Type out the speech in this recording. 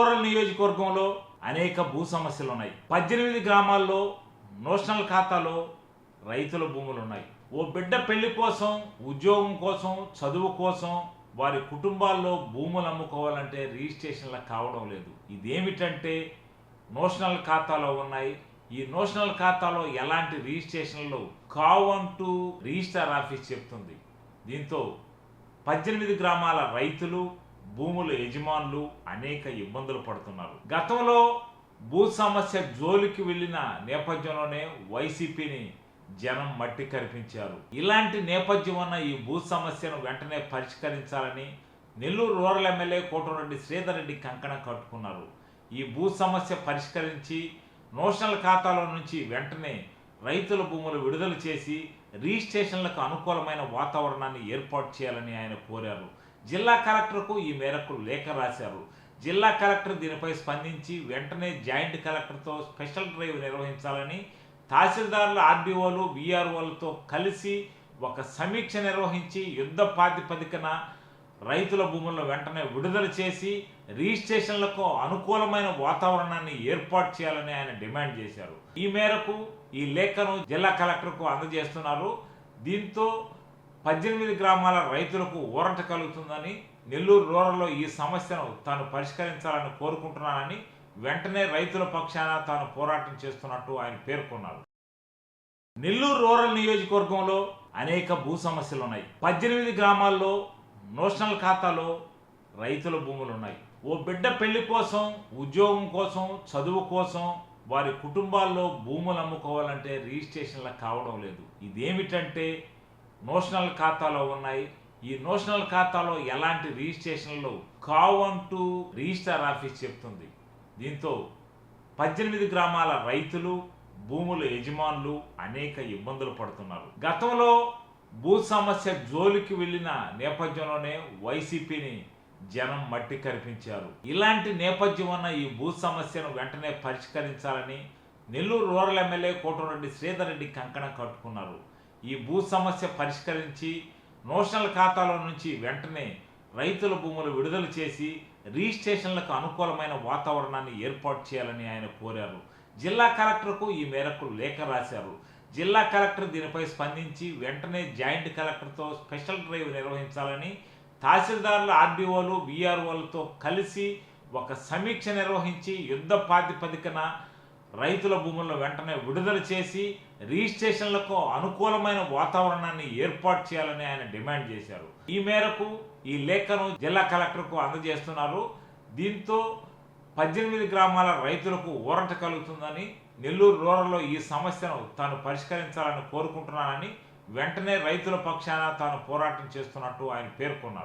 Rural నియోజకవర్గంలో అనేక భూ సమస్యలు ఉన్నాయి. 18 గ్రామాల్లో నోషనల్ ఖాతాలో రైతుల భూములు ఉన్నాయి. ఓ బిడ్డ పెళ్లి కోసం, ఉద్యోగం కోసం, చదువు కోసం వారి కుటుంబాల్లో భూములు అమ్ముకోవాలంటే రిజిస్ట్రేషన్లకు కావడం లేదు. ఇదేమిటంటే నోషనల్ ఖాతాలో ఉన్నాయి. ఈ నోషనల్ ఖాతాలో ఎలాంటి రిజిస్ట్రేషన్లు కావంటూ రిజిస్ట్రార్ ఆఫీస్ చెప్తుంది. దీంతో 18 గ్రామాల రైతులు, భూముల యజమానులు అనేక ఇబ్బందులు పడుతున్నారు. గతంలో భూ సమస్య జోలికి వెళ్ళిన నేపథ్యంలోనే వైసీపీని జనం మట్టి కరిపించారు. ఇలాంటి నేపథ్యం ఉన్న ఈ భూ సమస్యను వెంటనే పరిష్కరించాలని నెల్లూరు రూరల్ ఎమ్మెల్యే కోటమిరెడ్డి శ్రీధర్ రెడ్డి కంకణం కట్టుకున్నారు. ఈ భూ సమస్య పరిష్కరించి నోషనల్ ఖాతాలో నుంచి వెంటనే రైతుల భూములు విడుదల చేసి రిజిస్ట్రేషన్లకు అనుకూలమైన వాతావరణాన్ని ఏర్పాటు చేయాలని ఆయన కోరారు. జిల్లా కలెక్టర్కు ఈ మేరకు లేఖ రాశారు. జిల్లా కలెక్టర్ దీనిపై స్పందించి వెంటనే జాయింట్ కలెక్టర్తో స్పెషల్ డ్రైవ్ నిర్వహించాలని, తహసీల్దార్లు, ఆర్డీఓలు, వీఆర్ఓలతో కలిసి ఒక సమీక్ష నిర్వహించి యుద్ధ ప్రాతిపదికన రైతుల భూములను వెంటనే విడుదల చేసి రిజిస్ట్రేషన్లకు అనుకూలమైన వాతావరణాన్ని ఏర్పాటు చేయాలని ఆయన డిమాండ్ చేశారు. ఈ మేరకు ఈ లేఖను జిల్లా కలెక్టర్కు అందజేస్తున్నారు. దీంతో 18 గ్రామాల రైతులకు ఊరట కలుగుతుందని, నెల్లూరు రూరల్లో ఈ సమస్యను తాను పరిష్కరించాలని కోరుకుంటున్నానని, వెంటనే రైతుల పక్షాన తాను పోరాటం చేస్తున్నట్టు ఆయన పేర్కొన్నారు. నెల్లూరు రూరల్ నియోజకవర్గంలో అనేక భూ సమస్యలు ఉన్నాయి. 18 గ్రామాల్లో నోషనల్ ఖాతాలో రైతుల భూములు ఉన్నాయి. ఓ బిడ్డ పెళ్లి కోసం, ఉద్యోగం కోసం, చదువు కోసం వారి కుటుంబాల్లో భూములు అమ్ముకోవాలంటే రిజిస్ట్రేషన్లకు కావడం లేదు. ఇదేమిటంటే నోషనల్ ఖాతాలో ఉన్నాయి. ఈ నోషనల్ ఖాతాలో ఎలాంటి రిజిస్ట్రేషన్లు కావంటూ రిజిస్ట్రార్ ఆఫీస్ చెప్తుంది. దీంతో 18 గ్రామాల రైతులు, భూముల యజమానులు అనేక ఇబ్బందులు పడుతున్నారు. గతంలో భూ సమస్య జోలికి వెళ్ళిన నేపథ్యంలోనే వైసీపీని జనం మట్టి కరిపించారు. ఇలాంటి నేపథ్యం ఉన్న ఈ భూ సమస్యను వెంటనే పరిష్కరించాలని నెల్లూరు రూరల్ ఎమ్మెల్యే కోటమిరెడ్డి శ్రీధర్ రెడ్డి కంకణం కట్టుకున్నారు. ఈ భూ సమస్య పరిష్కరించి నోషనల్ ఖాతాలో నుంచి వెంటనే రైతుల భూములు విడుదల చేసి రిజిస్ట్రేషన్లకు అనుకూలమైన వాతావరణాన్ని ఏర్పాటు చేయాలని ఆయన కోరారు. జిల్లా కలెక్టర్కు ఈ మేరకు లేఖ రాశారు. జిల్లా కలెక్టర్ దీనిపై స్పందించి వెంటనే జాయింట్ కలెక్టర్తో స్పెషల్ డ్రైవ్ నిర్వహించాలని, తహసీల్దార్లు, ఆర్డీఓలు, వీఆర్ఓలతో కలిసి ఒక సమీక్ష నిర్వహించి యుద్ధ ప్రాతిపదికన రైతుల భూములను వెంటనే విడుదల చేసి రిజిస్ట్రేషన్లకు అనుకూలమైన వాతావరణాన్ని ఏర్పాటు చేయాలని ఆయన డిమాండ్ చేశారు. ఈ మేరకు ఈ లేఖను జిల్లా కలెక్టర్కు అందజేస్తున్నారు. దీంతో 18 గ్రామాల రైతులకు ఊరట కలుగుతుందని, నెల్లూరు రూరల్లో ఈ సమస్యను తాను పరిష్కరించాలని కోరుకుంటున్నానని, వెంటనే రైతుల పక్షాన తాను పోరాటం చేస్తున్నట్టు ఆయన పేర్కొన్నారు.